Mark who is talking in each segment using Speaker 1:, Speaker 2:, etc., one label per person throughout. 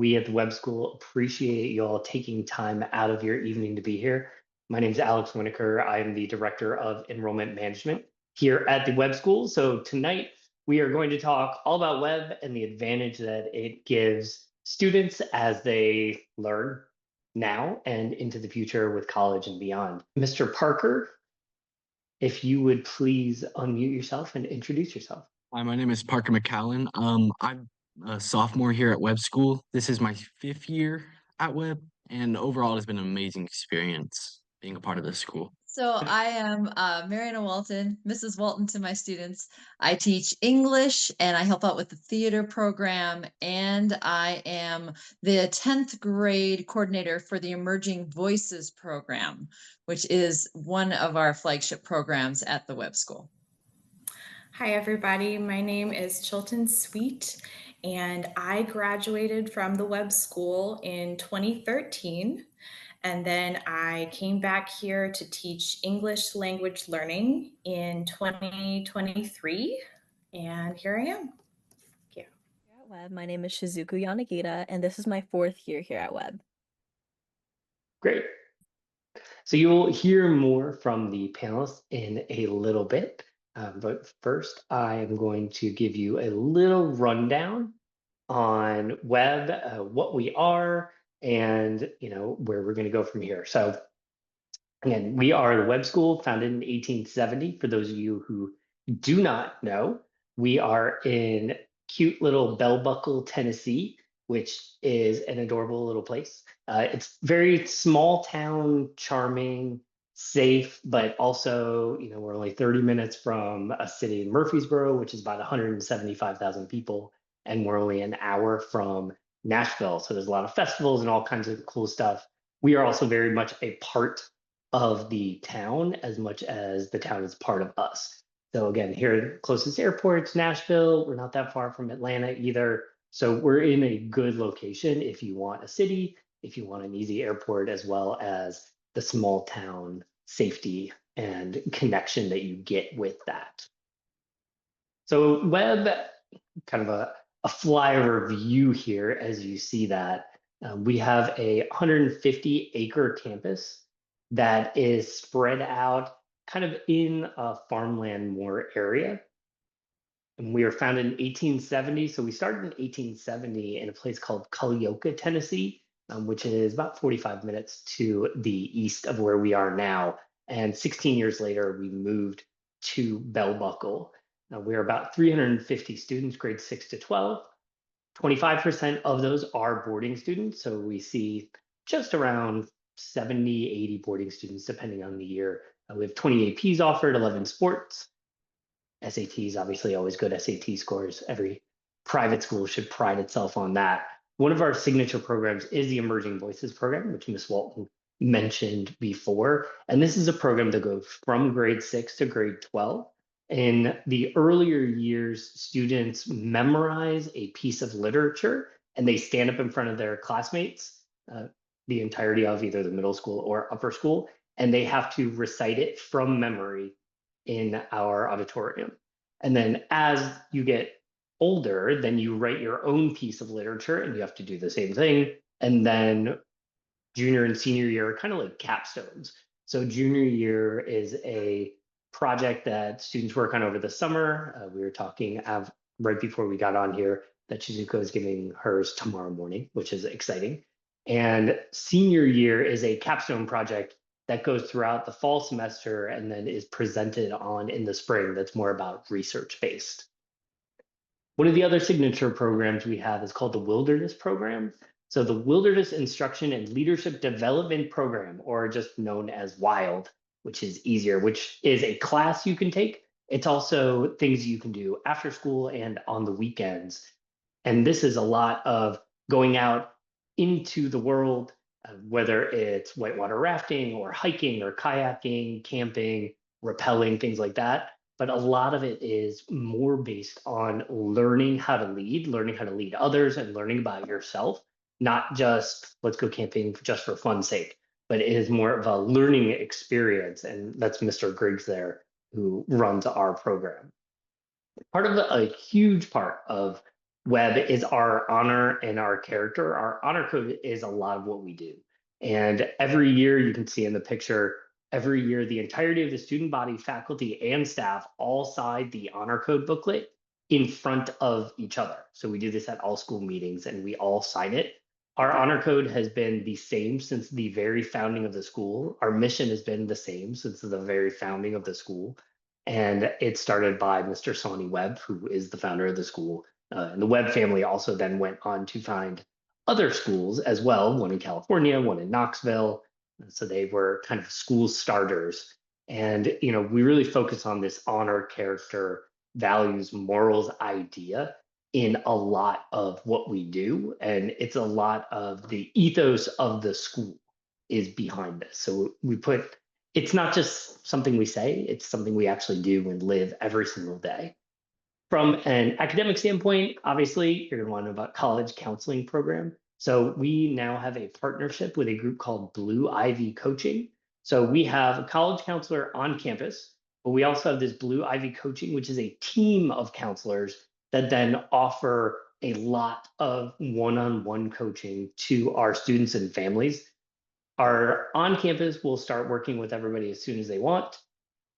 Speaker 1: We at the Webb School appreciate you all taking time out of your evening to be here. My name is Alex Winokur. I am the Director of Enrollment Management here at the Webb School. So tonight we are going to talk all about Webb and the advantage that it gives students as they learn now and into the future with college and beyond. Mr. Parker, if you would please unmute yourself and introduce yourself.
Speaker 2: Hi, my name is Parker McCallan. I'm a sophomore here at Webb School. This is my fifth year at Webb, and overall, it's been an amazing experience being a part of this school.
Speaker 3: So I am Mariana Walton, Mrs. Walton to my students. I teach English and I help out with the theater program, and I am the 10th grade coordinator for the Emerging Voices program, which is one of our flagship programs at the Webb School.
Speaker 4: Hi, everybody. My name is Chilton Sweet, and I graduated from the Webb School in 2013. And then I came back here to teach English language learning in 2023. And here I am. Thank you.
Speaker 5: Here at Webb, my name is Shizuku Yanagita, and this is my fourth year here at Webb.
Speaker 1: Great. So you'll hear more from the panelists in a little bit. But first, I am going to give you a little rundown on Webb, what we are, and where we're going to go from here. So again, we are the Webb School, founded in 1870. For those of you who do not know, we are in cute little Bell Buckle, Tennessee, which is an adorable little place. It's very small town, charming, safe, but also, we're only 30 minutes from a city in Murfreesboro, which is about 175,000 people, and we're only an hour from Nashville. So there's a lot of festivals and all kinds of cool stuff. We are also very much a part of the town as much as the town is part of us. So again, here, the closest airport's Nashville. We're not that far from Atlanta either. So we're in a good location if you want a city, if you want an easy airport, as well as the small town safety and connection that you get with that. So Webb, kind of a flyover view here as you see that. We have a 150-acre campus that is spread out kind of in a farmland moor area. And we were founded in 1870. So we started in 1870 in a place called Culleoka, Tennessee, which is about 45 minutes to the east of where we are now. And 16 years later, we moved to Bell Buckle. We're about 350 students, grades 6 to 12. 25% of those are boarding students. So we see just around 70, 80 boarding students, depending on the year. We have 20 APs offered, 11 sports. SATs, obviously, always good SAT scores. Every private school should pride itself on that. One of our signature programs is the Emerging Voices program, which Ms. Walton mentioned before. And this is a program that goes from grade 6 to grade 12. In the earlier years, students memorize a piece of literature and they stand up in front of their classmates, the entirety of either the middle school or upper school, and they have to recite it from memory in our auditorium. And then as you get older, then you write your own piece of literature and you have to do the same thing. And then junior and senior year are kind of like capstones. So junior year is a project that students work on over the summer. We were talking right before we got on here that Shizuko is giving hers tomorrow morning, which is exciting. And senior year is a capstone project that goes throughout the fall semester and then is presented on in the spring that's more about research based. One of the other signature programs we have is called the Wilderness Program. So the Wilderness Instruction and Leadership Development Program, or just known as WILD, which is easier, which is a class you can take. It's also things you can do after school and on the weekends. And this is a lot of going out into the world, whether it's whitewater rafting or hiking or kayaking, camping, rappelling, things like that. But a lot of it is more based on learning how to lead others, and learning about yourself, not just let's go camping just for fun's sake, but it is more of a learning experience. And that's Mr. Griggs there, who runs our program. A huge part of Webb is our honor and our character. Our honor code is a lot of what we do. And every year, you can see in the picture, every year, the entirety of the student body, faculty, and staff all sign the honor code booklet in front of each other. So we do this at all school meetings and we all sign it. Our honor code has been the same since the very founding of the school. Our mission has been the same since the very founding of the school. And it started by Mr. Sawney Webb, who is the founder of the school. And the Webb family also then went on to find other schools as well, one in California, one in Knoxville. So they were kind of school starters. And we really focus on this honor, character, values, morals idea in a lot of what we do. And it's a lot of the ethos of the school is behind this. So it's not just something we say, it's something we actually do and live every single day. From an academic standpoint, obviously, you're going to want to know about college counseling program. So we now have a partnership with a group called Blue Ivy Coaching. So we have a college counselor on campus, but we also have this Blue Ivy Coaching, which is a team of counselors that then offer a lot of one-on-one coaching to our students and families. Our on campus will start working with everybody as soon as they want.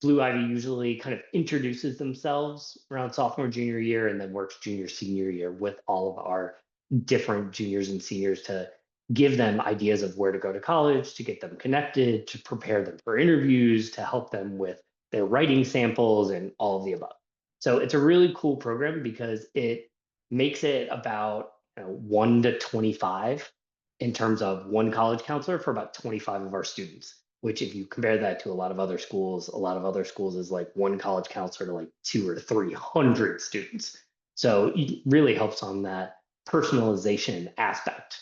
Speaker 1: Blue Ivy usually kind of introduces themselves around sophomore, junior year, and then works junior, senior year with all of our different juniors and seniors to give them ideas of where to go to college, to get them connected, to prepare them for interviews, to help them with their writing samples and all of the above. So it's a really cool program because it makes it about 1 to 25 in terms of one college counselor for about 25 of our students, which if you compare that to a lot of other schools is like one college counselor to like 200 or 300 students. So it really helps on that personalization aspect.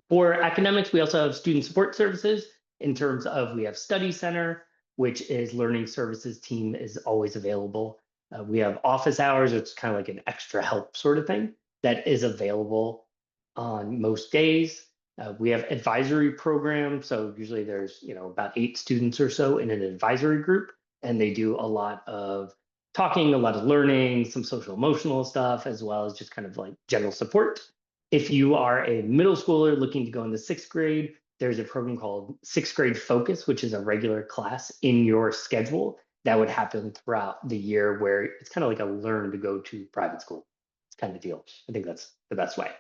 Speaker 1: For academics, we also have student support services in terms of we have study center, which is learning services team is always available. We have office hours, it's kind of like an extra help sort of thing that is available on most days. We have advisory programs. So usually there's, about 8 students or so in an advisory group, and they do a lot of talking, a lot of learning, some social emotional stuff, as well as just kind of like general support. If you are a middle schooler looking to go into 6th grade, there's a program called 6th Grade Focus, which is a regular class in your schedule that would happen throughout the year where it's kind of like a learn to go to private school kind of deal. I think that's the best way.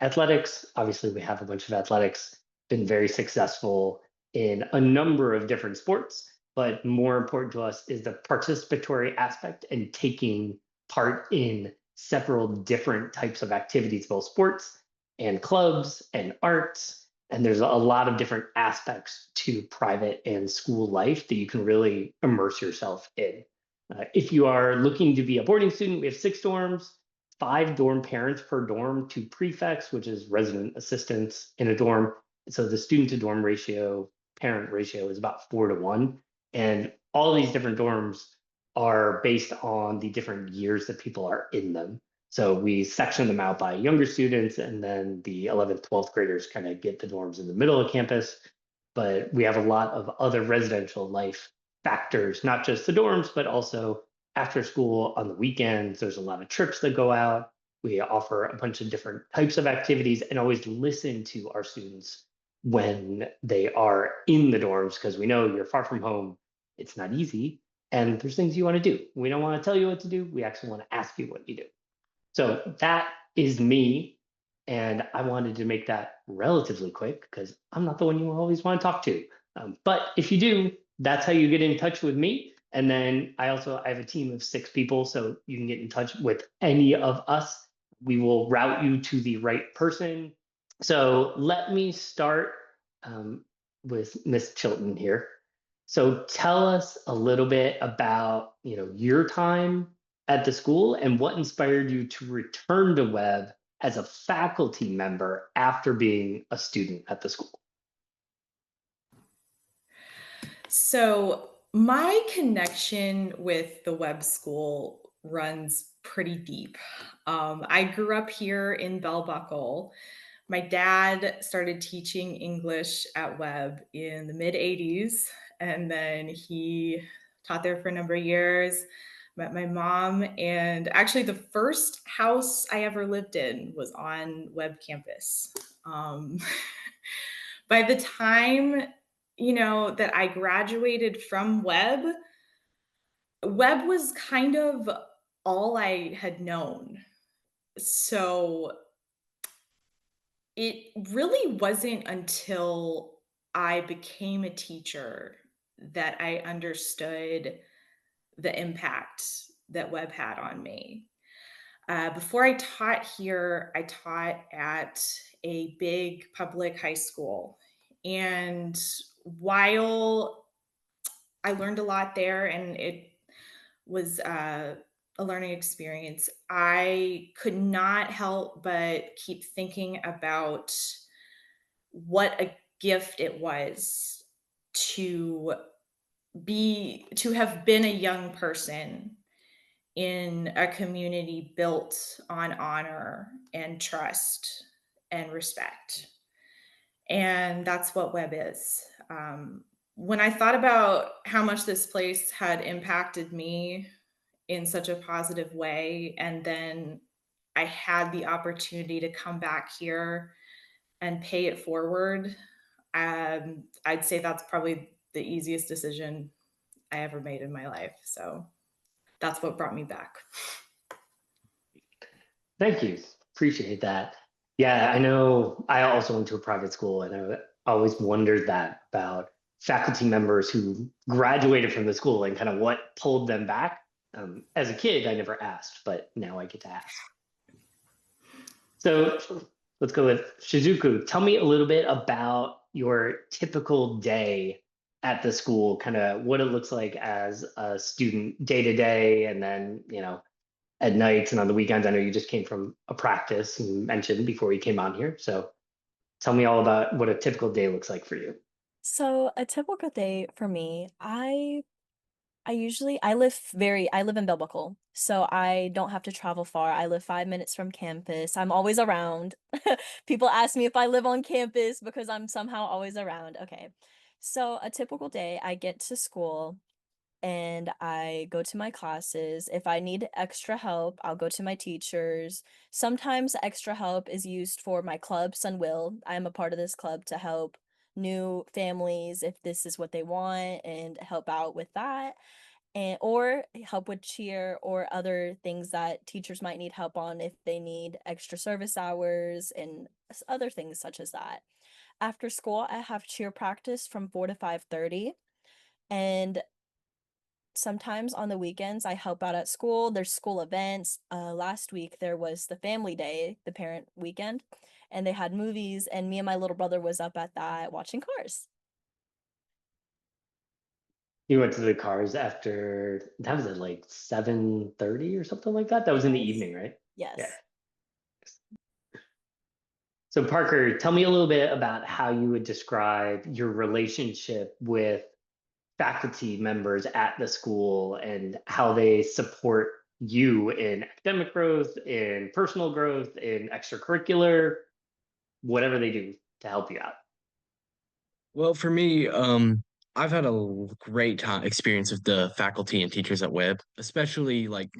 Speaker 1: Athletics, obviously, we have a bunch of athletics, been very successful in a number of different sports, but more important to us is the participatory aspect and taking part in several different types of activities, both sports and clubs and arts. And there's a lot of different aspects to private and school life that you can really immerse yourself in. If you are looking to be a boarding student, we have 6 dorms, 5 dorm parents per dorm, 2 prefects, which is resident assistants in a dorm. So the student to dorm ratio, parent ratio is about 4 to 1. And all these different dorms are based on the different years that people are in them. So we section them out by younger students, and then the 11th, 12th graders kind of get the dorms in the middle of campus. But we have a lot of other residential life factors, not just the dorms, but also after school on the weekends. There's a lot of trips that go out. We offer a bunch of different types of activities and always listen to our students when they are in the dorms, because we know you're far from home. It's not easy. And there's things you want to do. We don't want to tell you what to do. We actually want to ask you what you do. So that is me. And I wanted to make that relatively quick because I'm not the one you always want to talk to. But if you do, that's how you get in touch with me. And then I have a team of 6 people, so you can get in touch with any of us. We will route you to the right person. So let me start with Miss Chilton here. So tell us a little bit about your time at the school and what inspired you to return to Webb as a faculty member after being a student at the school.
Speaker 4: So my connection with the Webb School runs pretty deep. I grew up here in Bell Buckle. My dad started teaching English at Webb in the mid 80s, and then he taught there for a number of years. met my mom, and actually the first house I ever lived in was on Webb campus. Um, by the time, that I graduated from Webb was kind of all I had known. So it really wasn't until I became a teacher that I understood the impact that Webb had on me. Before I taught here, I taught at a big public high school. And while I learned a lot there and it was a learning experience, I could not help but keep thinking about what a gift it was to have been a young person in a community built on honor and trust and respect. And that's what Webb is. When I thought about how much this place had impacted me in such a positive way, and then I had the opportunity to come back here and pay it forward, I'd say that's probably the easiest decision I ever made in my life. So that's what brought me back.
Speaker 1: Thank you. Appreciate that. Yeah, I know I also went to a private school and I always wondered that about faculty members who graduated from the school and kind of what pulled them back. As a kid, I never asked, but now I get to ask. So let's go with Shizuku. Tell me a little bit about your typical day at the school, kind of what it looks like as a student day to day, and then, at nights and on the weekends. I know you just came from a practice you mentioned before you came on here. So tell me all about what a typical day looks like for you.
Speaker 5: So a typical day for me, I live in Biblical, so I don't have to travel far. I live 5 minutes from campus. I'm always around. People ask me if I live on campus because I'm somehow always around. Okay. So a typical day, I get to school and I go to my classes. If I need extra help, I'll go to my teachers. Sometimes extra help is used for my club, Sunwill. I am a part of this club to help new families if this is what they want and help out with that, and or help with cheer or other things that teachers might need help on if they need extra service hours and other things such as that. After school, I have cheer practice from 4 to 5:30, and sometimes on the weekends I help out at school. There's school events. Last week there was the family day, the parent weekend, and they had movies and me and my little brother was up at that watching Cars.
Speaker 1: You went to the cars after that was at like 7:30 or something like that. That was in the
Speaker 5: Yes.
Speaker 1: evening, right? Yeah.
Speaker 5: Yes.
Speaker 1: So Parker, tell me a little bit about how you would describe your relationship with faculty members at the school and how they support you in academic growth, in personal growth, in extracurricular, whatever they do to help you out.
Speaker 2: Well, for me, I've had a great time experience with the faculty and teachers at Webb, especially like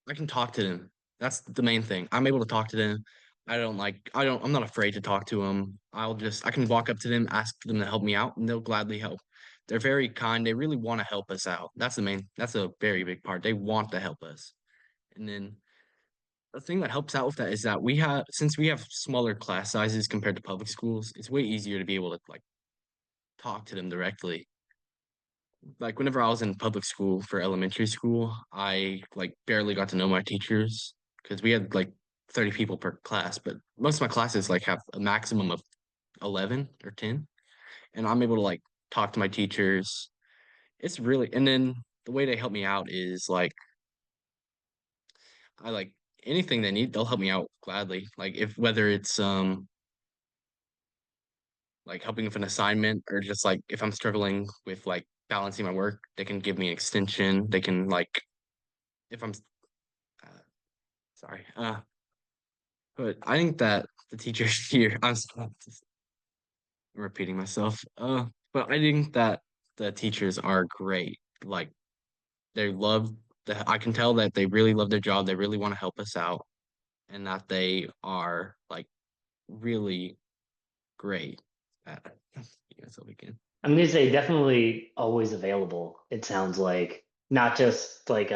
Speaker 2: I can talk to them. That's the main thing. I'm able to talk to them. I'm not afraid to talk to them. I can walk up to them, ask them to help me out, and they'll gladly help. They're very kind. They really want to help us out. That's a very big part. They want to help us. And then the thing that helps out with that is that since we have smaller class sizes compared to public schools, it's way easier to be able to like talk to them directly. Like whenever I was in public school for elementary school, I like barely got to know my teachers because we had like 30 people per class, but most of my classes like have a maximum of 11 or 10, and I'm able to like talk to my teachers. And then the way they help me out is like I like anything they need, they'll help me out gladly. Like if whether it's like helping with an assignment or just like if I'm struggling with like balancing my work, they can give me an extension. They can like if I'm uh, sorry. But I think that the teachers here, just repeating myself. But I think that the teachers are great. Like they love I can tell that they really love their job. They really want to help us out, and that they are like really great at so we can.
Speaker 1: I'm gonna say definitely always available. It sounds like not just like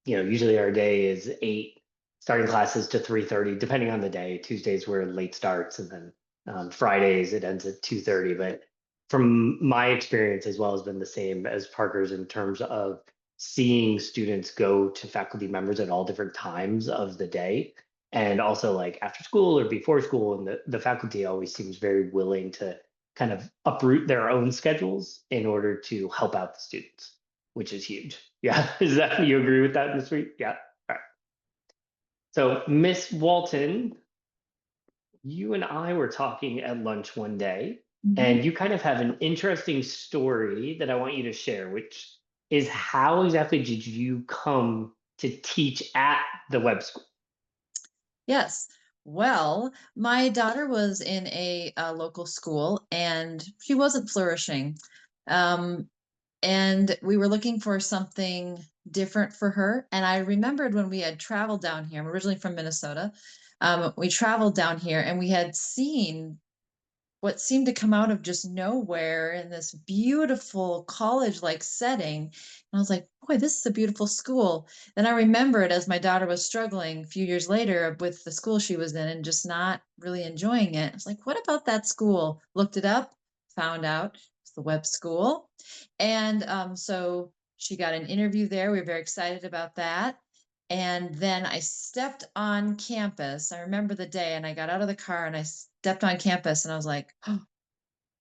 Speaker 1: usually our day is 8 starting classes to 3:30, depending on the day. Tuesdays were late starts, and then Fridays it ends at 2:30. But from my experience as well has been the same as Parker's in terms of seeing students go to faculty members at all different times of the day. And also like after school or before school, and the faculty always seems very willing to kind of uproot their own schedules in order to help out the students, which is huge. Yeah, is that you agree with that, Miss Sweet? Yeah. All right. So, Miss Walton, you and I were talking at lunch one day, and you kind of have an interesting story that I want you to share, which is how exactly did you come to teach at the Webb School?
Speaker 3: Yes. Well, my daughter was in a local school and she wasn't flourishing. Um, and we were looking for something different for her. And I remembered when we had traveled down here, I'm originally from Minnesota. We traveled down here and we had seen what seemed to come out of just nowhere in this beautiful college-like setting. And I was like, boy, this is a beautiful school. Then I remembered as my daughter was struggling a few years later with the school she was in and just not really enjoying it. I was like, what about that school? Looked it up, found out it's the Webb School. And so she got an interview there. We were very excited about that. And then I stepped on campus. I remember the day, and I got out of the car and I stepped on campus and I was like, oh,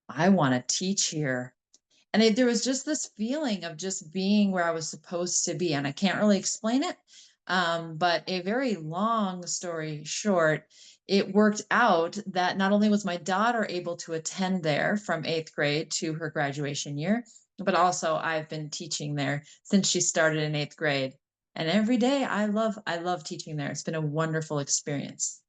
Speaker 3: I want to teach here. And there was just this feeling of just being where I was supposed to be. And I can't really explain it. But a very long story short, it worked out that not only was my daughter able to attend there from 8th grade to her graduation year, but also I've been teaching there since she started in 8th grade. And every day I love teaching there. It's been a wonderful experience.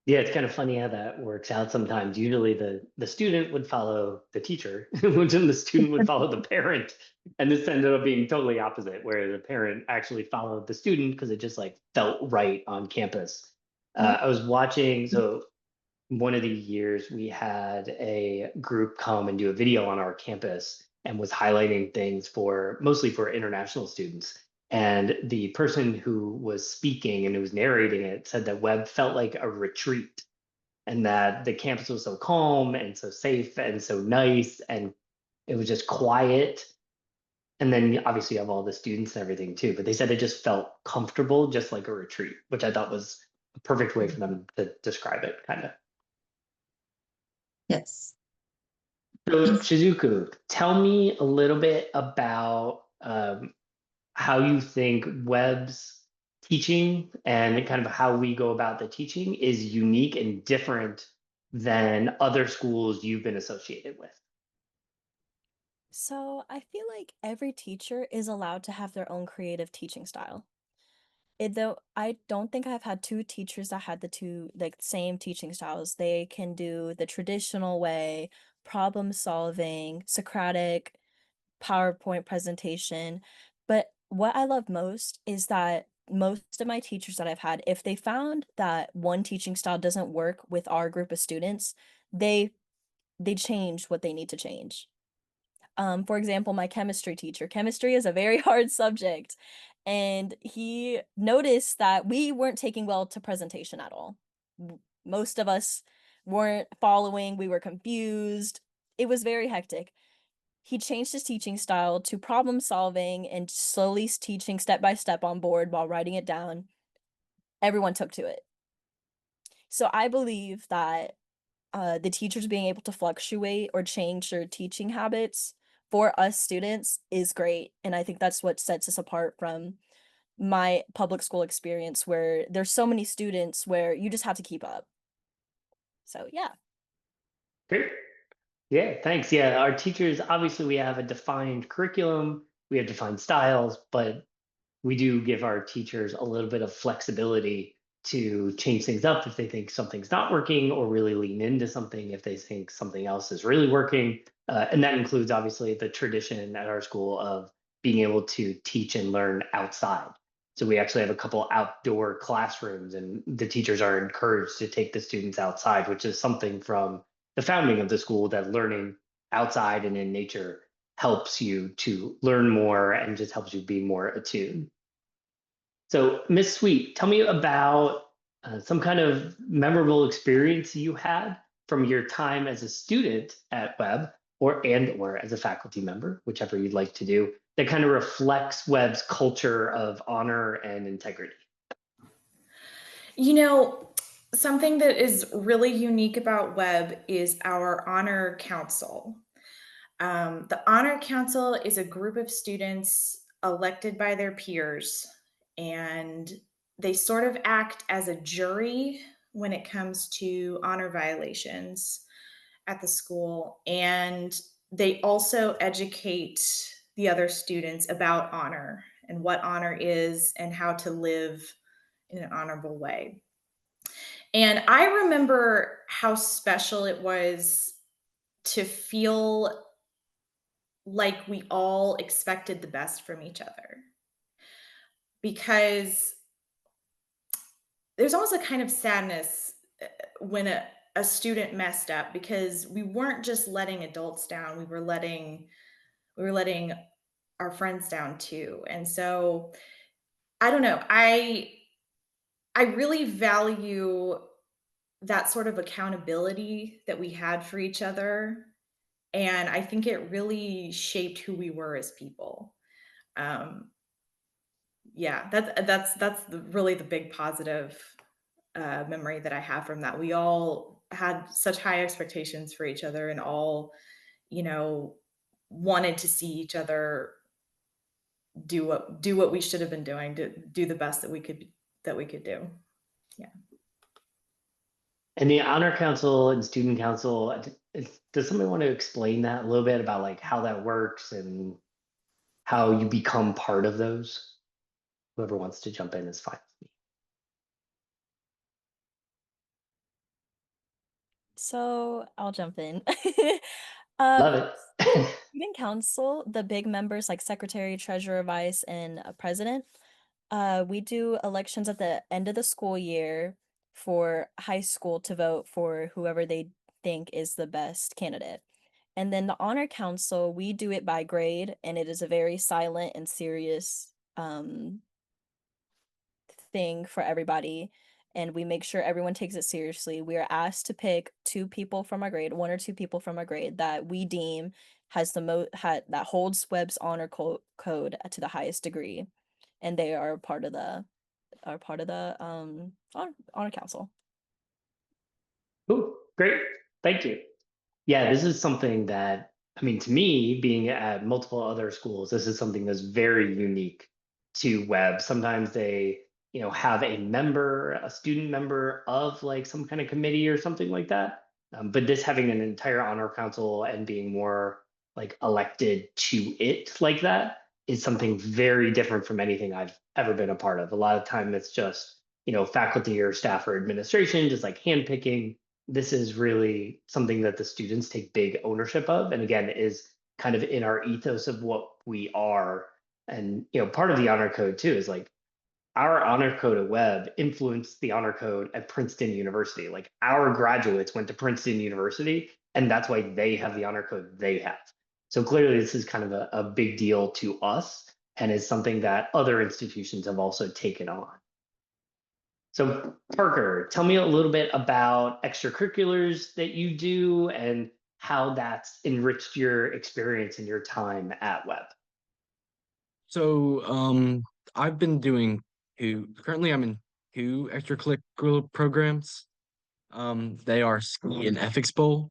Speaker 1: Yeah, it's kind of funny how that works out sometimes. Usually the student would follow the teacher, which then the student would follow the parent. And this ended up being totally opposite, where the parent actually followed the student because it just like felt right on campus.
Speaker 3: Yep.
Speaker 1: I was watching, so one of the years we had a group come and do a video on our campus and was highlighting things for mostly for international students. And the person who was speaking and who was narrating it said that Webb felt like a retreat and that the campus was so calm and so safe and so nice and it was just quiet. And then obviously you have all the students and everything too, but they said it just felt comfortable, just like a retreat, which I thought was a perfect way for them to describe it, kind of.
Speaker 3: Yes.
Speaker 1: So, Shizuku, tell me a little bit about how you think Webb's teaching and kind of how we go about the teaching is unique and different than other schools you've been associated with.
Speaker 5: So I feel like every teacher is allowed to have their own creative teaching style. Though I don't think I've had two teachers that had the two like same teaching styles. They can do the traditional way, problem solving, Socratic, PowerPoint presentation. But what I love most is that most of my teachers that I've had, if they found that one teaching style doesn't work with our group of students, they they change what they need to change. For example, my chemistry teacher. Chemistry is a very hard subject, and he noticed that we weren't taking well to presentation at all. Most of us weren't following, we were confused. It was very hectic. He changed his teaching style to problem solving and slowly teaching step by step on board while writing it down. Everyone took to it. So I believe that the teachers being able to fluctuate or change their teaching habits for us students is great. And I think that's what sets us apart from my public school experience where there's so many students where you just have to keep up. So yeah.
Speaker 1: Great. Yeah, thanks. Yeah, our teachers, obviously, we have a defined curriculum, we have defined styles, but we do give our teachers a little bit of flexibility to change things up if they think something's not working or really lean into something if they think something else is really working. And that includes obviously the tradition at our school of being able to teach and learn outside. So we actually have a couple outdoor classrooms, and the teachers are encouraged to take the students outside, which is something from the founding of the school, that learning outside and in nature helps you to learn more and just helps you be more attuned. So, Miss Sweet, tell me about some kind of memorable experience you had from your time as a student at Webb, or as a faculty member, whichever you'd like to do, that kind of reflects Webb's culture of honor and integrity.
Speaker 4: You know, something that is really unique about Webb is our Honor Council. The Honor Council is a group of students elected by their peers, and they sort of act as a jury when it comes to honor violations at the school. And they also educate the other students about honor and what honor is and how to live in an honorable way. And I remember how special it was to feel like we all expected the best from each other, because there's almost a kind of sadness when a student messed up, because we weren't just letting adults down, we were letting our friends down too. And so I don't know, I really value that sort of accountability that we had for each other, and I think it really shaped who we were as people. Um, yeah, that's really the big positive memory that I have from that. We all had such high expectations for each other, and all, you know, wanted to see each other do what we should have been doing, to do the best that we could do. Yeah.
Speaker 1: And the honor council and student council, does somebody want to explain that a little bit about like how that works and how you become part of those? Whoever wants to jump in is fine with me.
Speaker 5: So I'll jump in.
Speaker 1: Love it.
Speaker 5: Student council, the big members like secretary, treasurer, vice, and president, we do elections at the end of the school year for high school to vote for whoever they think is the best candidate. And then the honor council, we do it by grade, and it is a very silent and serious thing for everybody. And we make sure everyone takes it seriously. We are asked to pick two people from our grade, one or two people from our grade that we deem has the most that holds Webb's honor code to the highest degree, and they are part of the honor council.
Speaker 1: Ooh, great. Thank you. Yeah, this is something that, I mean, to me, being at multiple other schools, this is something that's very unique to Webb. Sometimes they, have a student member of like some kind of committee or something like that. But this having an entire honor council and being more like elected to it like that is something very different from anything I've ever been a part of. A lot of time it's just, faculty or staff or administration just like handpicking. This is really something that the students take big ownership of, and again is kind of in our ethos of what we are. And part of the honor code too is like our honor code at Webb influenced the honor code at Princeton University. Like our graduates went to Princeton University, and that's why they have the honor code they have. So clearly this is kind of a big deal to us, and is something that other institutions have also taken on. So Parker, tell me a little bit about extracurriculars that you do and how that's enriched your experience and your time at Webb.
Speaker 2: So, I've been doing currently I'm in two extracurricular programs. They are Ski and Ethics Bowl,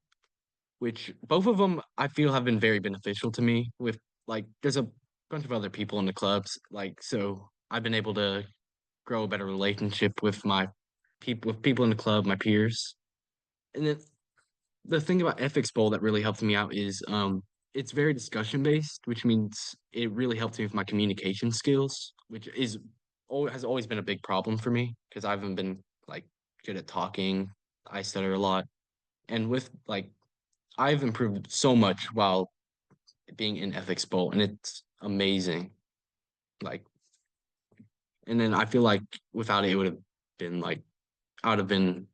Speaker 2: which both of them I feel have been very beneficial to me. With like, there's a bunch of other people in the clubs, like, so I've been able to grow a better relationship with people in the club, my peers. And then the thing about Ethics Bowl that really helped me out is it's very discussion based, which means it really helped me with my communication skills, which has always been a big problem for me because I haven't been like good at talking. I stutter a lot. And with like I've improved so much while being in Ethics Bowl, and amazing. Like, and then I feel like without it, it would have been like I would have been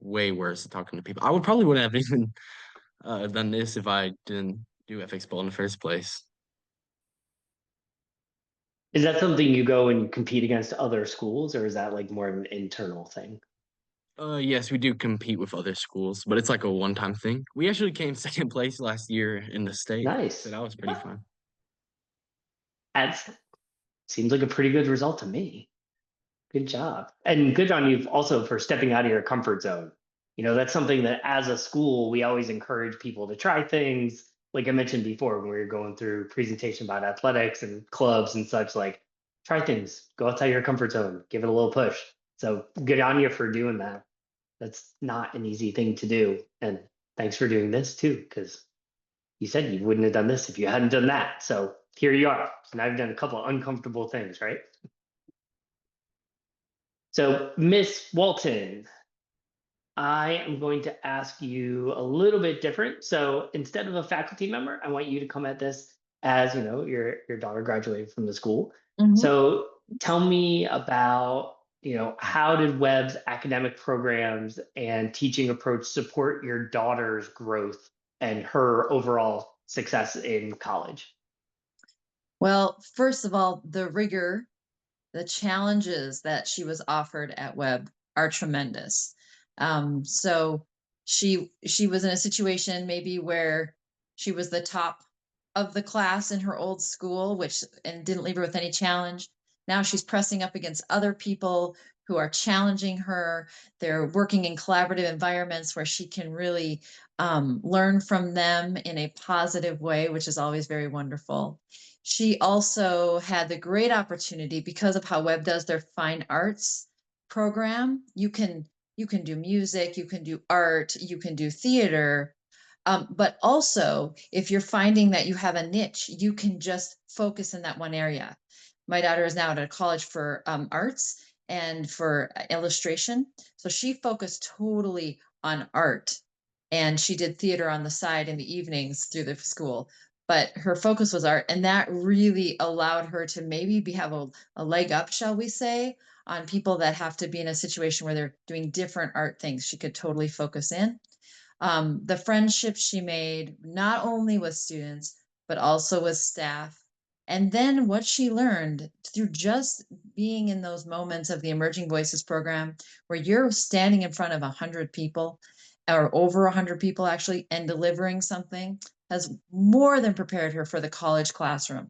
Speaker 2: way worse at talking to people. I would probably wouldn't have even done this if I didn't do FX Bowl in the first place.
Speaker 1: Is that something you go and compete against other schools, or is that like more of an internal thing?
Speaker 2: Yes, we do compete with other schools, but it's like a one-time thing. We actually came second place last year in the state, so
Speaker 1: Nice.
Speaker 2: that was pretty fun.
Speaker 1: That seems like a pretty good result to me. Good job. And good on you also for stepping out of your comfort zone. That's something that as a school, we always encourage people to try things. Like I mentioned before, when we were going through presentation about athletics and clubs and such, like try things, go outside your comfort zone, give it a little push. So good on you for doing that. That's not an easy thing to do. And thanks for doing this too, because you said you wouldn't have done this if you hadn't done that. So here you are. So now you've done a couple of uncomfortable things, right? So, Miss Walton, I am going to ask you a little bit different. So, instead of a faculty member, I want you to come at this as your daughter graduated from the school.
Speaker 3: Mhm.
Speaker 1: So, tell me about how did Webb's academic programs and teaching approach support your daughter's growth and her overall success in college?
Speaker 3: Well, first of all, the rigor, the challenges that she was offered at Webb are tremendous. So she was in a situation maybe where she was the top of the class in her old school, which and didn't leave her with any challenge. Now she's pressing up against other people who are challenging her. They're working in collaborative environments where she can really learn from them in a positive way, which is always very wonderful. She also had the great opportunity because of how Webb does their fine arts program. You can do music, you can do art, you can do theater. But also, if you're finding that you have a niche, you can just focus in that one area. My daughter is now at a college for arts and for illustration. So she focused totally on art and she did theater on the side in the evenings through the school, but her focus was art, and that really allowed her to maybe have a leg up, shall we say, on people that have to be in a situation where they're doing different art things. She could totally focus in. The friendships she made, not only with students, but also with staff. And then what she learned through just being in those moments of the Emerging Voices program, where you're standing in front of 100 people or over 100 people actually and delivering something, has more than prepared her for the college classroom.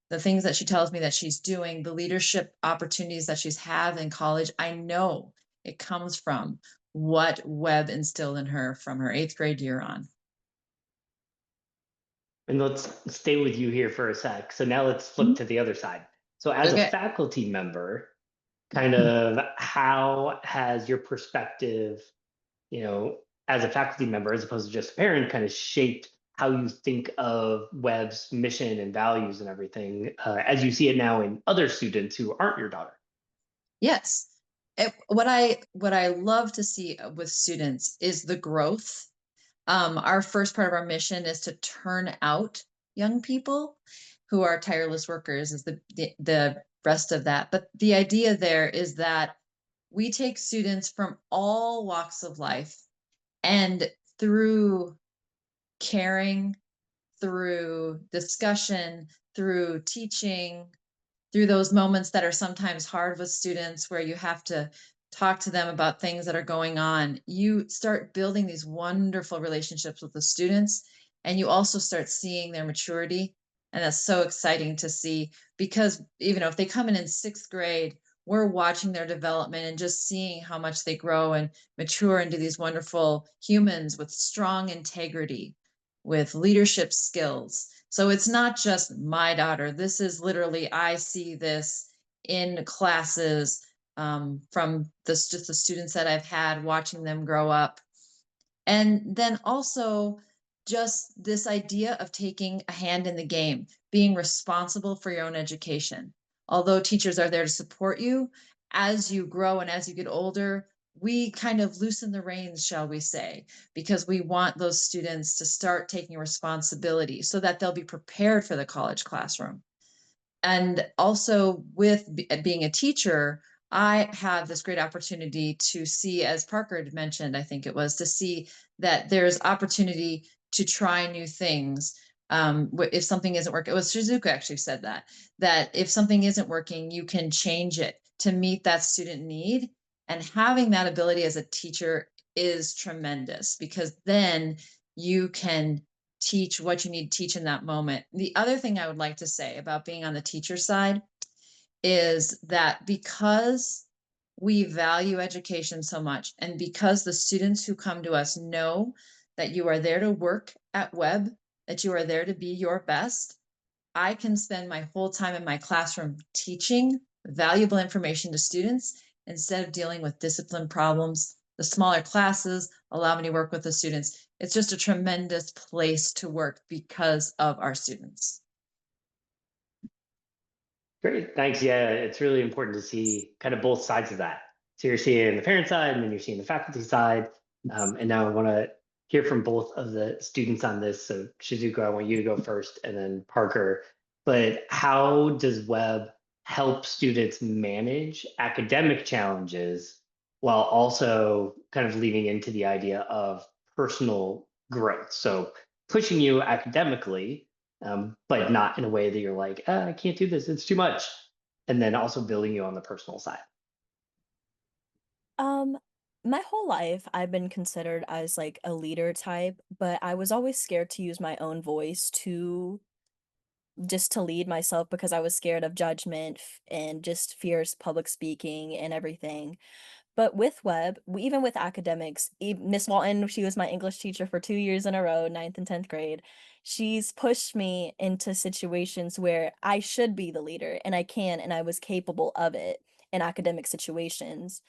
Speaker 3: The things that she tells me that she's doing, the leadership opportunities that she's had in college, I know it comes from what Webb instilled in her from her 8th grade year on.
Speaker 1: And let's stay with you here for a sec. So now let's flip to the other side. So as a
Speaker 3: Okay.
Speaker 1: faculty member, kind of how has your perspective, you know, as a faculty member, as opposed to just a parent, kind of shaped how you think of Webb's mission and values and everything, as you see it now in other students who aren't your daughter?
Speaker 3: Yes. What I love to see with students is the growth. Our first part of our mission is to turn out young people who are tireless workers is the rest of that. But the idea there is that we take students from all walks of life and through caring, through discussion, through teaching, through those moments that are sometimes hard with students where you have to talk to them about things that are going on, you start building these wonderful relationships with the students, and you also start seeing their maturity. And that's so exciting to see because even if they come in 6th grade, we're watching their development and just seeing how much they grow and mature into these wonderful humans with strong integrity, with leadership skills. So it's not just my daughter. This is literally, I see this in classes from just the students that I've had, watching them grow up. And then also just this idea of taking a hand in the game, being responsible for your own education. Although teachers are there to support you, as you grow and as you get older, we kind of loosen the reins, shall we say, because we want those students to start taking responsibility so that they'll be prepared for the college classroom. And also with being a teacher, I have this great opportunity to see, as Parker had mentioned, I think it was, to see that there's opportunity to try new things. If something isn't working, it was Shizuka actually said that if something isn't working, you can change it to meet that student need. And having that ability as a teacher is tremendous, because then you can teach what you need to teach in that moment. The other thing I would like to say about being on the teacher side is that because we value education so much, and because the students who come to us know that you are there to work at Webb, that you are there to be your best, I can spend my whole time in my classroom teaching valuable information to students instead of dealing with discipline problems. The smaller classes allow me to work with the students. It's just a tremendous place to work because of our students.
Speaker 1: Great, thanks. Yeah, it's really important to see kind of both sides of that. So you're seeing the parent side, and then you're seeing the faculty side. And now I want to hear from both of the students on this. So Shizuko, I want you to go first, and then Parker. But how does Webb help students manage academic challenges while also kind of leaning into the idea of personal growth? So pushing you academically, but not in a way that you're like, I can't do this, it's too much. And then also building you on the personal side.
Speaker 5: Um, my whole life, I've been considered as like a leader type, but I was always scared to use my own voice to just to lead myself because I was scared of judgment and just fears public speaking and everything. But with Webb, even with academics, Miss Walton, she was my English teacher for 2 years in a row, ninth and 10th grade. She's pushed me into situations where I should be the leader, and I can, and I was capable of it in academic situations.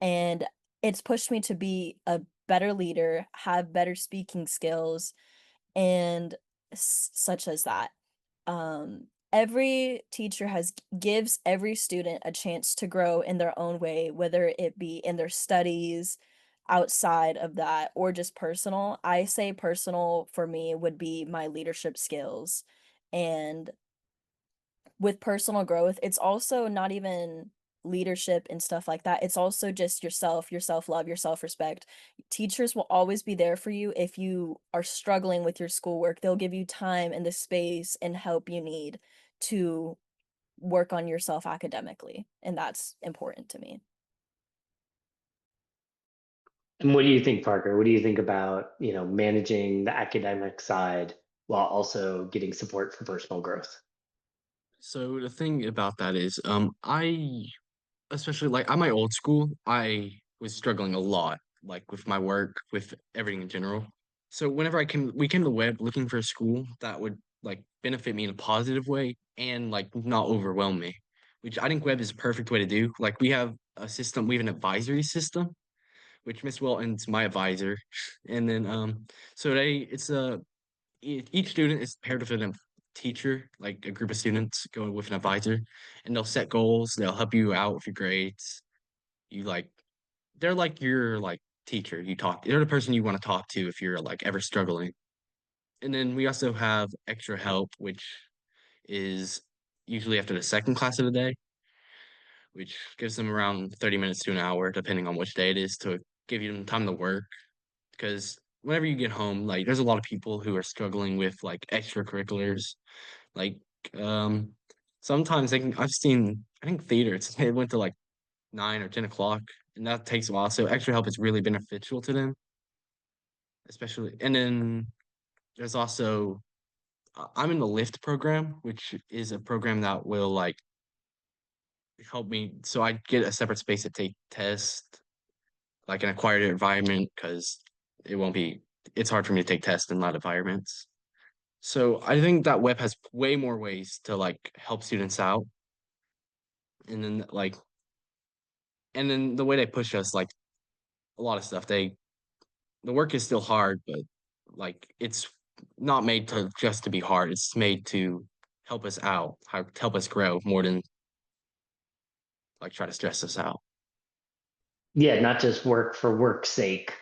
Speaker 5: And it's pushed me to be a better leader, have better speaking skills, and such as that. Every teacher gives every student a chance to grow in their own way, whether it be in their studies, outside of that, or just personal. I say personal for me would be my leadership skills. And with personal growth, it's also not even leadership and stuff like that. It's also just yourself, your self-love, your self-respect. Teachers will always be there for you if you are struggling with your schoolwork. They'll give you time and the space and help you need to work on yourself academically, and that's important to me.
Speaker 1: And what do you think, Parker? What do you think about, managing the academic side while also getting support for personal growth?
Speaker 2: So the thing about that is, I especially like at my old school, I was struggling a lot, like with my work, with everything in general. So whenever we came to Webb looking for a school that would like benefit me in a positive way and like not overwhelm me, which I think Webb is a perfect way to do. Like we have a system, we have an advisory system, which Miss Wilton's my advisor, and then so it's a each student is paired with a teacher, like a group of students going with an advisor, and they'll set goals. They'll help you out with your grades. You like, they're like your like teacher. They're the person you want to talk to if you're like ever struggling. And then we also have extra help, which is usually after the second class of the day, which gives them around 30 minutes to an hour, depending on which day it is, to give you time to work. Because whenever you get home, like there's a lot of people who are struggling with like extracurriculars. Like um sometimes I've seen I think theaters they went to like 9 or 10 o'clock, and that takes a while. So extra help is really beneficial to them, especially. And then there's also I'm in the Lift program, which is a program that will like help me. So I get a separate space to take tests, like an acquired environment, because it won't be. It's hard for me to take tests in that environments. So I think that Web has way more ways to like help students out. And then the way they push us, like a lot of stuff, the work is still hard, but like it's not made to just to be hard. It's made to help us out, help us grow more than like try to stress us out.
Speaker 1: Yeah, not just work for work's sake,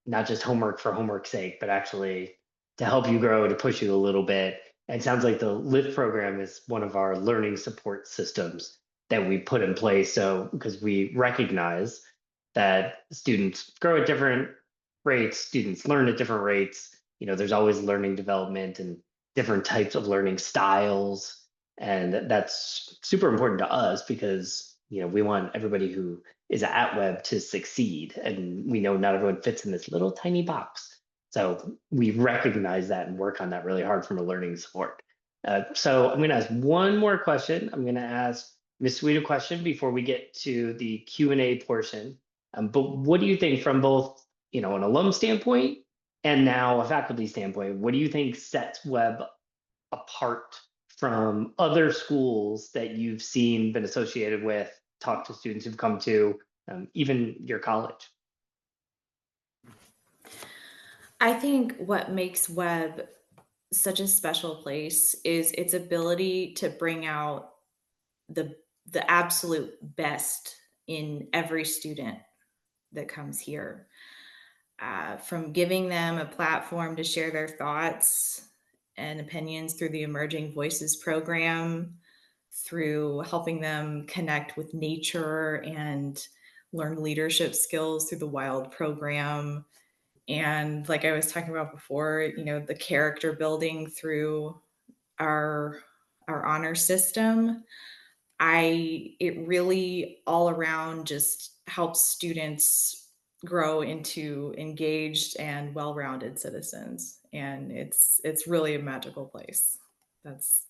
Speaker 1: not just homework for homework's sake, but actually to help you grow, to push you a little bit. And it sounds like the LIFT program is one of our learning support systems that we put in place. So, because we recognize that students grow at different rates, students learn at different rates. There's always learning development and different types of learning styles. And that's super important to us because, we want everybody who is at Webb to succeed. And we know not everyone fits in this little tiny box. So we recognize that and work on that really hard from a learning support. So I'm going to ask one more question. I'm going to ask Ms. Sweet a question before we get to the Q&A portion. But what do you think from both, an alum standpoint and now a faculty standpoint, what do you think sets Webb apart from other schools that you've seen, been associated with, talked to students who've come to, even your college?
Speaker 4: I think what makes Webb such a special place is its ability to bring out the absolute best in every student that comes here. From giving them a platform to share their thoughts and opinions through the Emerging Voices program, through helping them connect with nature and learn leadership skills through the Wild program. And like I was talking about before, the character building through our honor system. It really all around just helps students grow into engaged and well-rounded citizens. And it's really a magical place. That's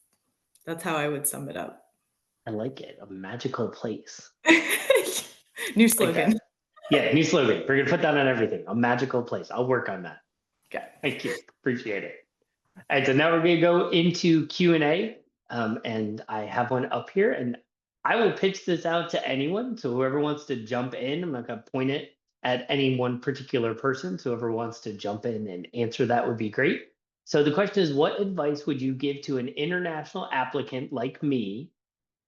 Speaker 4: how I would sum it up.
Speaker 1: I like it. A magical place.
Speaker 4: New slogan.
Speaker 1: Like yeah, new slogan. We're gonna put that on everything. A magical place. I'll work on that.
Speaker 4: Okay.
Speaker 1: Thank you. Appreciate it. All right, so now we're gonna go into Q&A, and I have one up here, and I will pitch this out to anyone. So whoever wants to jump in, I'm not gonna point it at any one particular person. So whoever wants to jump in and answer that would be great. So the question is, what advice would you give to an international applicant like me?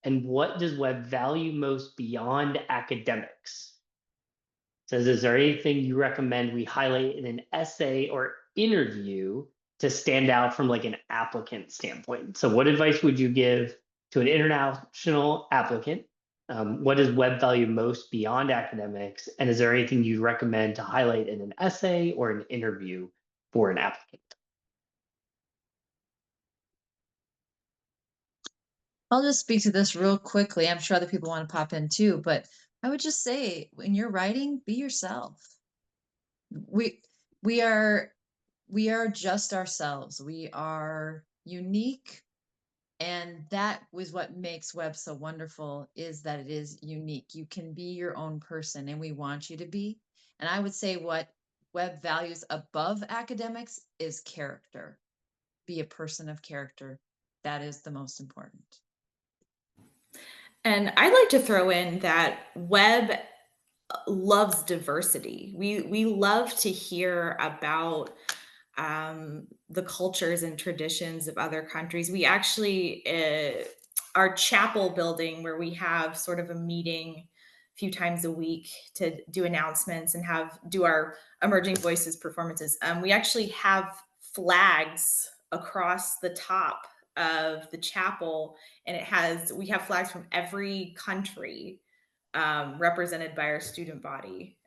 Speaker 1: And what does Webb value most beyond academics? Says, is there anything you recommend we highlight in an essay or interview to stand out from like an applicant standpoint? So what advice would you give to an international applicant? What does Webb value most beyond academics? And is there anything you recommend to highlight in an essay or an interview for an applicant?
Speaker 3: I'll just speak to this real quickly. I'm sure other people want to pop in too, but I would just say when you're writing, be yourself. We we are just ourselves. We are unique. And that was what makes Webb so wonderful, is that it is unique. You can be your own person and we want you to be. And I would say what Webb values above academics is character. Be a person of character. That is the most important.
Speaker 4: And I'd like to throw in that Webb loves diversity. We love to hear about the cultures and traditions of other countries. We actually, our chapel building, where we have sort of a meeting a few times a week to do announcements and do our Emerging Voices performances. We actually have flags across the top of the chapel, and we have flags from every country represented by our student body.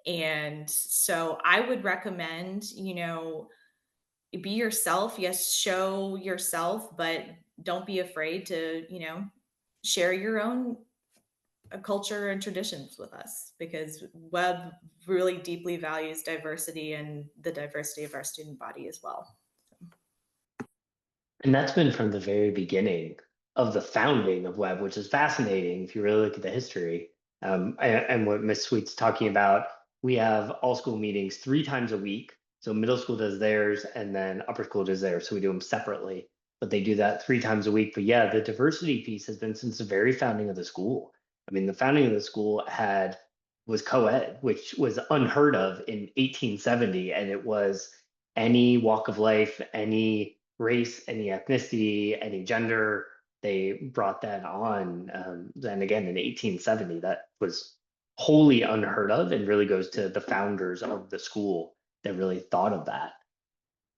Speaker 4: And so I would recommend, be yourself. Yes, show yourself, but don't be afraid to, share your own culture and traditions with us, because Webb really deeply values diversity and the diversity of our student body as well.
Speaker 1: And that's been from the very beginning of the founding of Webb, which is fascinating if you really look at the history. And what Ms. Sweet's talking about, we have all school meetings 3 times a week. So middle school does theirs and then upper school does theirs. So we do them separately, but they do that 3 times a week. But yeah, the diversity piece has been since the very founding of the school. I mean, the founding of the school was co-ed, which was unheard of in 1870. And it was any walk of life, any race, any ethnicity, any gender. They brought that on. Then again, in 1870, that was wholly unheard of and really goes to the founders of the school that really thought of that.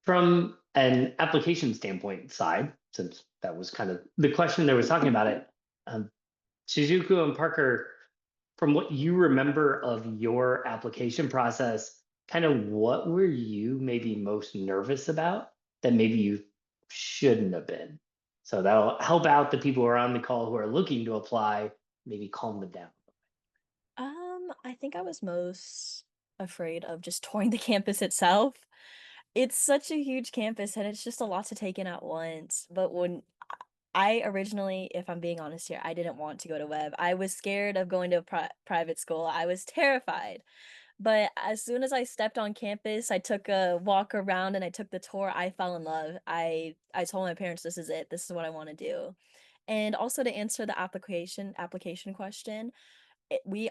Speaker 1: From an application standpoint side, since that was kind of the question that was talking about it, Shizuku and Parker, from what you remember of your application process, kind of what were you maybe most nervous about that maybe you shouldn't have been? So that'll help out the people who are on the call who are looking to apply, maybe calm them down.
Speaker 5: I think I was most afraid of just touring the campus itself. It's such a huge campus and it's just a lot to take in at once. But when I originally, if I'm being honest here, I didn't want to go to Webb. I was scared of going to a private school. I was terrified. But as soon as I stepped on campus, I took a walk around and I took the tour, I fell in love. I told my parents this is it. This is what I want to do. And also to answer the application question, we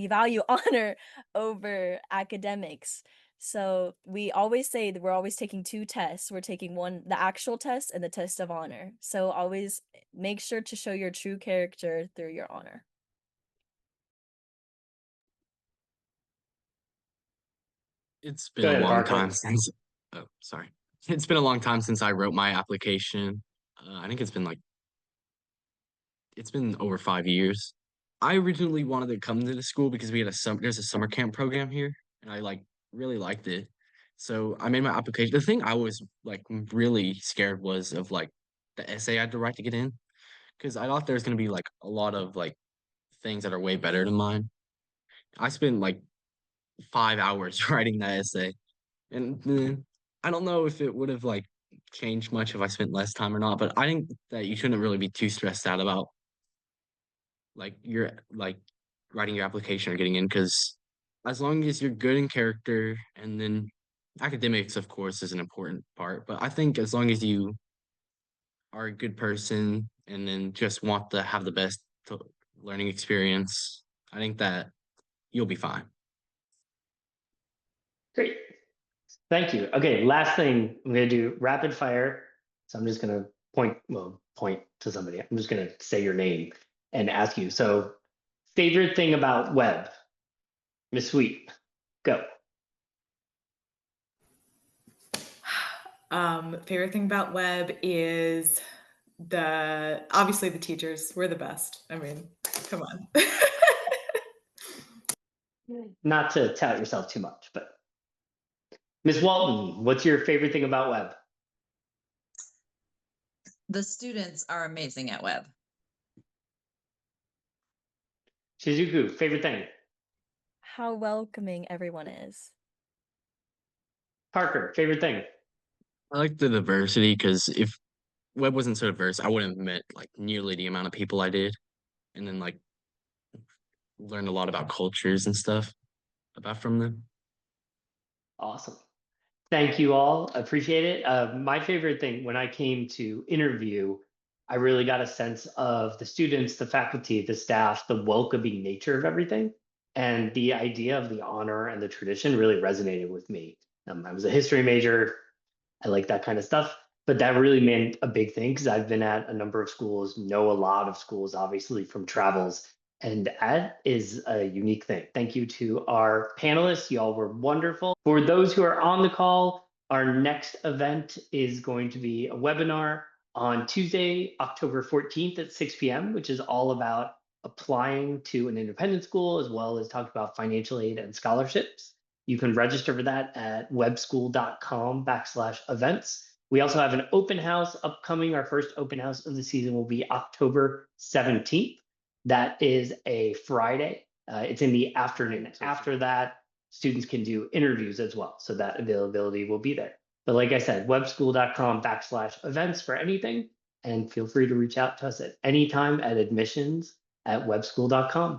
Speaker 5: value honor over academics. So we always say that we're always taking two tests. We're taking one, the actual test and the test of honor. So always make sure to show your true character through your honor.
Speaker 2: It's been
Speaker 1: Go
Speaker 2: a
Speaker 1: ahead,
Speaker 2: long
Speaker 1: Parker.
Speaker 2: time since, oh, sorry. It's been a long time since I wrote my application. I think it's been over 5 years. I originally wanted to come to the school because there's a summer camp program here, and I really liked it. So I made my application. The thing I was like really scared was of like the essay I had to write to get in, because I thought there was gonna be like a lot of like things that are way better than mine. I spent like 5 hours writing that essay, and I don't know if it would have like changed much if I spent less time or not. But I think that you shouldn't really be too stressed out about like you're like writing your application or getting in, because as long as you're good in character, and then academics of course is an important part, but I think as long as you are a good person and then just want to have the best learning experience, I think that you'll be fine.
Speaker 1: Great. Thank you. Okay, last thing, I'm going to do rapid fire. So I'm just going to point to somebody. I'm just going to say your name and ask you. So, favorite thing about Webb? Miss Sweet, go.
Speaker 4: Favorite thing about Webb is obviously the teachers. We're the best. I mean, come on.
Speaker 1: Not to tout yourself too much, but Miss Walton, what's your favorite thing about Webb?
Speaker 3: The students are amazing at Webb.
Speaker 1: Shizuku, favorite thing?
Speaker 5: How welcoming everyone is.
Speaker 1: Parker, favorite thing?
Speaker 2: I like the diversity, because if Web wasn't so diverse, I wouldn't have met like nearly the amount of people I did, and then like learned a lot about cultures and stuff about from them.
Speaker 1: Awesome. Thank you all. Appreciate it. My favorite thing when I came to interview, I really got a sense of the students, the faculty, the staff, the welcoming nature of everything. And the idea of the honor and the tradition really resonated with me. I was a history major. I like that kind of stuff. But that really meant a big thing because I've been at a number of schools, know a lot of schools, obviously from travels. And that is a unique thing. Thank you to our panelists. Y'all were wonderful. For those who are on the call, our next event is going to be a webinar on Tuesday, October 14th at 6 p.m., which is all about applying to an independent school, as well as talk about financial aid and scholarships. You can register for that at webbschool.com/events. We also have an open house upcoming. Our first open house of the season will be October 17th. That is a Friday. It's in the afternoon. After that, students can do interviews as well. So that availability will be there. But like I said, webbschool.com/events for anything. And feel free to reach out to us at any time at admissions@webbschool.com.